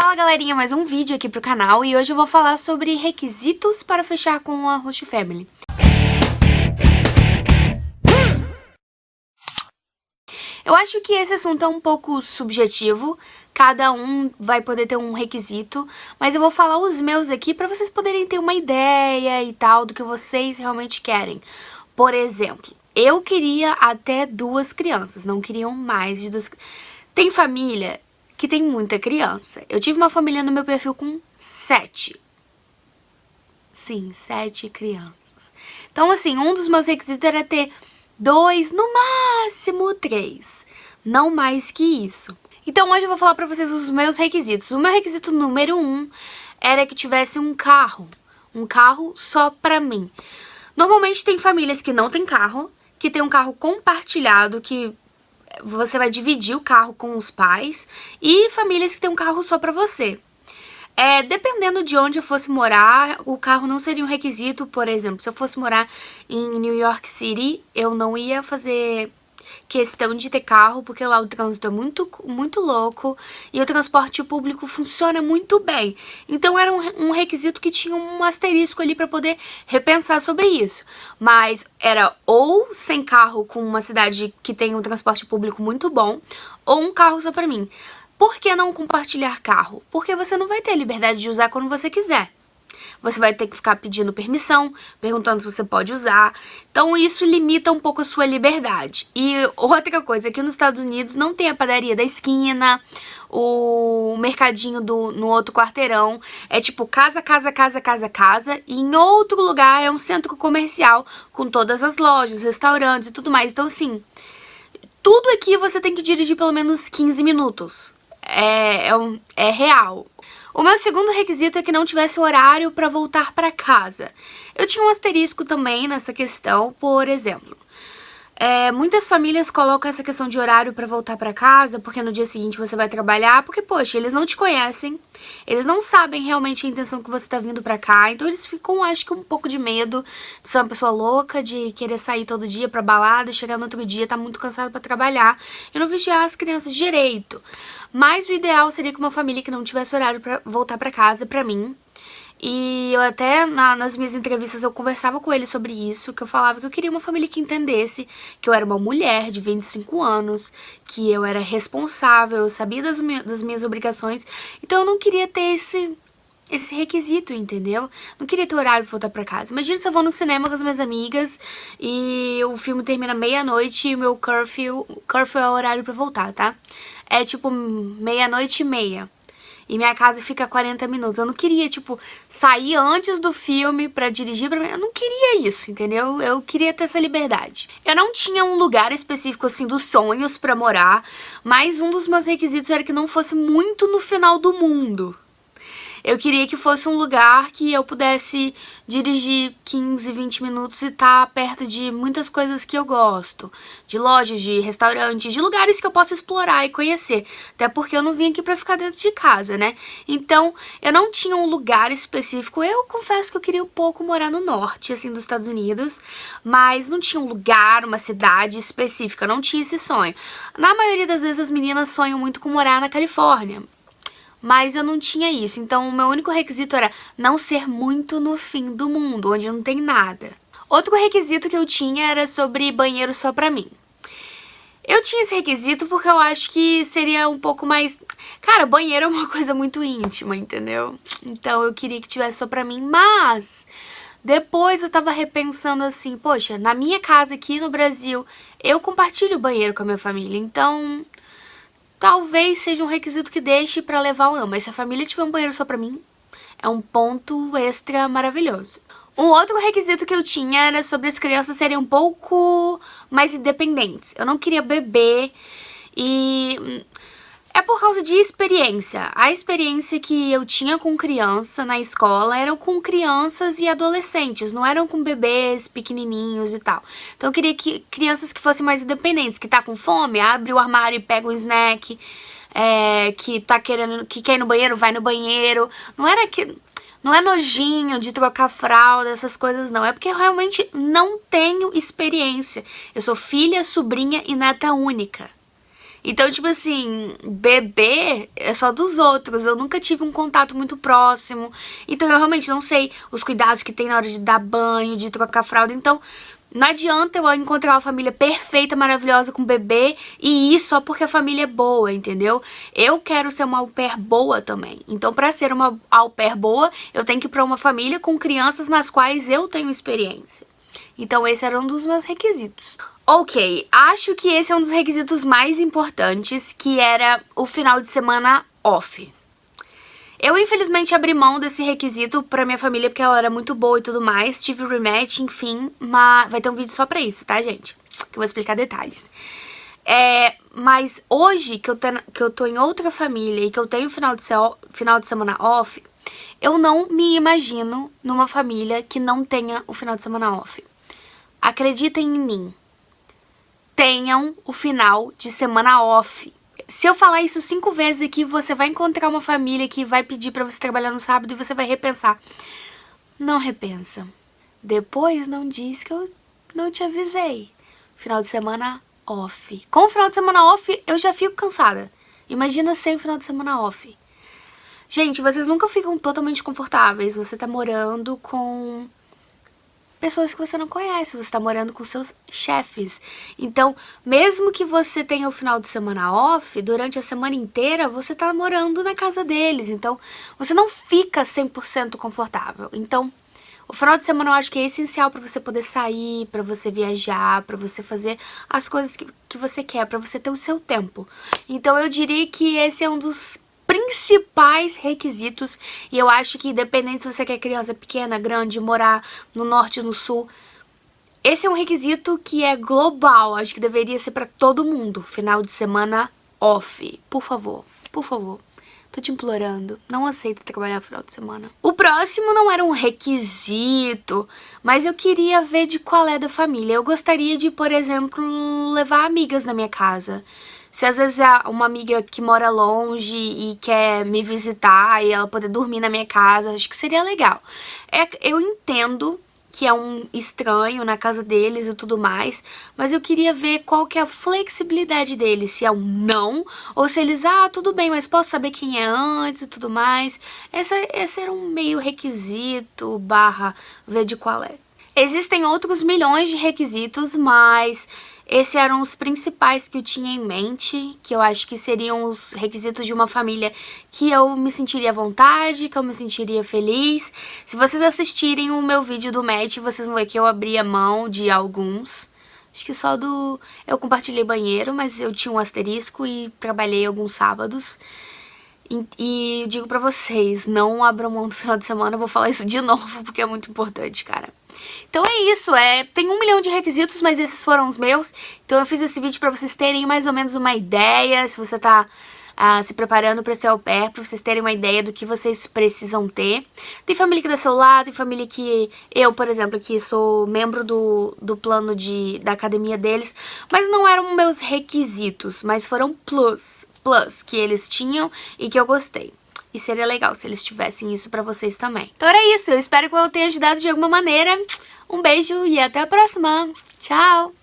Fala galerinha, mais um vídeo aqui pro canal e hoje eu vou falar sobre requisitos para fechar com a Host Family. Eu acho que esse assunto é um pouco subjetivo, cada um vai poder ter um requisito, mas eu vou falar os meus aqui pra vocês poderem ter uma ideia e tal do que vocês realmente querem. Por exemplo, eu queria até 2 crianças, não queriam mais de 2. Tem família que tem muita criança. Eu tive uma família no meu perfil com 7. Sim, 7 crianças. Então, assim, um dos meus requisitos era ter 2, no máximo 3. Não mais que isso. Então, hoje eu vou falar pra vocês os meus requisitos. O meu requisito número 1 era que tivesse um carro. Um carro só pra mim. Normalmente tem famílias que não tem carro, que tem um carro compartilhado, que você vai dividir o carro com os pais, e famílias que tem um carro só pra você. Dependendo de onde eu fosse morar, o carro não seria um requisito. Por exemplo, se eu fosse morar em New York City, eu não ia fazer questão de ter carro, porque lá o trânsito é muito louco e o transporte público funciona muito bem. Então era um requisito que tinha um asterisco ali para poder repensar sobre isso. Mas era ou sem carro com uma cidade que tem um transporte público muito bom, ou um carro só para mim. Por que não compartilhar carro? Porque você não vai ter a liberdade de usar quando você quiser. Você vai ter que ficar pedindo permissão, perguntando se você pode usar. Então isso limita um pouco a sua liberdade. E outra coisa, aqui nos Estados Unidos não tem a padaria da esquina, o mercadinho no outro quarteirão. É tipo casa, casa, casa, casa, casa. E em outro lugar é um centro comercial com todas as lojas, restaurantes e tudo mais. Então assim, tudo aqui você tem que dirigir pelo menos 15 minutos. É real. O meu segundo requisito é que não tivesse horário para voltar para casa. Eu tinha um asterisco também nessa questão, por exemplo. Muitas famílias colocam essa questão de horário para voltar para casa, porque no dia seguinte você vai trabalhar, porque, poxa, eles não te conhecem, eles não sabem realmente a intenção que você tá vindo pra cá, então eles ficam, acho que, um pouco de medo de ser uma pessoa louca, de querer sair todo dia pra balada, chegar no outro dia, tá muito cansado pra trabalhar e não vigiar as crianças direito. Mas o ideal seria que uma família que não tivesse horário pra voltar pra casa, pra mim. E eu até, nas minhas entrevistas, eu conversava com ele sobre isso, que eu falava que eu queria uma família que entendesse que eu era uma mulher de 25 anos, que eu era responsável, eu sabia das minhas obrigações, então eu não queria ter esse requisito, entendeu? Não queria ter horário pra voltar pra casa. Imagina se eu vou no cinema com as minhas amigas e o filme termina meia-noite e o meu curfew é o horário pra voltar, tá? É tipo 00:30. E minha casa fica a 40 minutos. Eu não queria, tipo, sair antes do filme pra dirigir pra mim. Eu não queria isso, entendeu? Eu queria ter essa liberdade. Eu não tinha um lugar específico, assim, dos sonhos pra morar, mas um dos meus requisitos era que não fosse muito no final do mundo. Eu queria que fosse um lugar que eu pudesse dirigir 15, 20 minutos e estar perto de muitas coisas que eu gosto. De lojas, de restaurantes, de lugares que eu possa explorar e conhecer. Até porque eu não vim aqui pra ficar dentro de casa, né? Então, eu não tinha um lugar específico. Eu confesso que eu queria um pouco morar no norte, assim, dos Estados Unidos. Mas não tinha um lugar, uma cidade específica. Eu não tinha esse sonho. Na maioria das vezes, as meninas sonham muito com morar na Califórnia. Mas eu não tinha isso, então o meu único requisito era não ser muito no fim do mundo, onde não tem nada. Outro requisito que eu tinha era sobre banheiro só pra mim. Eu tinha esse requisito porque eu acho que seria um pouco mais... Cara, banheiro é uma coisa muito íntima, entendeu? Então eu queria que tivesse só pra mim, mas... Depois eu tava repensando assim, poxa, na minha casa aqui no Brasil, eu compartilho o banheiro com a minha família, então... Talvez seja um requisito que deixe pra levar ou não, mas se a família tiver um banheiro só pra mim, é um ponto extra maravilhoso. Um outro requisito que eu tinha era sobre as crianças serem um pouco mais independentes. Eu não queria bebê e... É por causa de experiência. A experiência que eu tinha com criança na escola eram com crianças e adolescentes, não eram com bebês pequenininhos e tal. Então eu queria que crianças que fossem mais independentes, que tá com fome, abre o armário e pega um snack, que quer ir no banheiro, vai no banheiro. Não é nojinho de trocar fralda, essas coisas não. É porque eu realmente não tenho experiência. Eu sou filha, sobrinha e neta única. Então, tipo assim, bebê é só dos outros. Eu nunca tive um contato muito próximo. Então, eu realmente não sei os cuidados que tem na hora de dar banho, de trocar fralda. Então, não adianta eu encontrar uma família perfeita, maravilhosa com bebê e ir só porque a família é boa, entendeu? Eu quero ser uma au pair boa também. Então, pra ser uma au pair boa, eu tenho que ir pra uma família com crianças nas quais eu tenho experiência. Então, esse era um dos meus requisitos. Ok, acho que esse é um dos requisitos mais importantes, que era o final de semana off. Eu, infelizmente, abri mão desse requisito pra minha família, porque ela era muito boa e tudo mais. Tive rematch, enfim, mas vai ter um vídeo só pra isso, tá, gente? Que eu vou explicar detalhes. Mas hoje, que eu tô em outra família e que eu tenho final de semana off, eu não me imagino numa família que não tenha o final de semana off. Acreditem em mim. Tenham o final de semana off. Se eu falar isso 5 vezes aqui, você vai encontrar uma família que vai pedir pra você trabalhar no sábado e você vai repensar. Não repensa. Depois não diz que eu não te avisei. Final de semana off. Com o final de semana off, eu já fico cansada. Imagina sem o final de semana off. Gente, vocês nunca ficam totalmente confortáveis. Você tá morando com pessoas que você não conhece, você tá morando com seus chefes. Então, mesmo que você tenha o final de semana off, durante a semana inteira você tá morando na casa deles. Então, você não fica 100% confortável. Então, o final de semana eu acho que é essencial pra você poder sair, pra você viajar, pra você fazer as coisas que você quer, pra você ter o seu tempo. Então, eu diria que esse é um dos principais requisitos, e eu acho que independente se você quer criança pequena, grande, morar no norte, no sul, esse é um requisito que é global, acho que deveria ser pra todo mundo, final de semana off, por favor, tô te implorando, não aceita trabalhar no final de semana. O próximo não era um requisito, mas eu queria ver de qual é da família. Eu gostaria de, por exemplo, levar amigas na minha casa. Se às vezes é uma amiga que mora longe e quer me visitar e ela poder dormir na minha casa, acho que seria legal. Eu entendo que é um estranho na casa deles e tudo mais, mas eu queria ver qual que é a flexibilidade deles, se é um não, ou se eles, tudo bem, mas posso saber quem é antes e tudo mais. Esse era um meio requisito, ver de qual é. Existem outros milhões de requisitos, mas esses eram os principais que eu tinha em mente, que eu acho que seriam os requisitos de uma família que eu me sentiria à vontade, que eu me sentiria feliz. Se vocês assistirem o meu vídeo do match, vocês vão ver que eu abri a mão de alguns. Acho que só do... Eu compartilhei banheiro, mas eu tinha um asterisco e trabalhei alguns sábados. E eu digo pra vocês, não abram mão do final de semana, eu vou falar isso de novo, porque é muito importante, cara. Então é isso, tem 1 milhão de requisitos, mas esses foram os meus. Então eu fiz esse vídeo pra vocês terem mais ou menos uma ideia, se você tá se preparando pra ser au pair, pra vocês terem uma ideia do que vocês precisam ter. Tem família que dá seu lado, tem família que... Eu, por exemplo, que sou membro do plano da academia deles, mas não eram meus requisitos, mas foram plus que eles tinham e que eu gostei. E seria legal se eles tivessem isso pra vocês também. Então era isso, eu espero que eu tenha ajudado de alguma maneira. Um beijo e até a próxima. Tchau!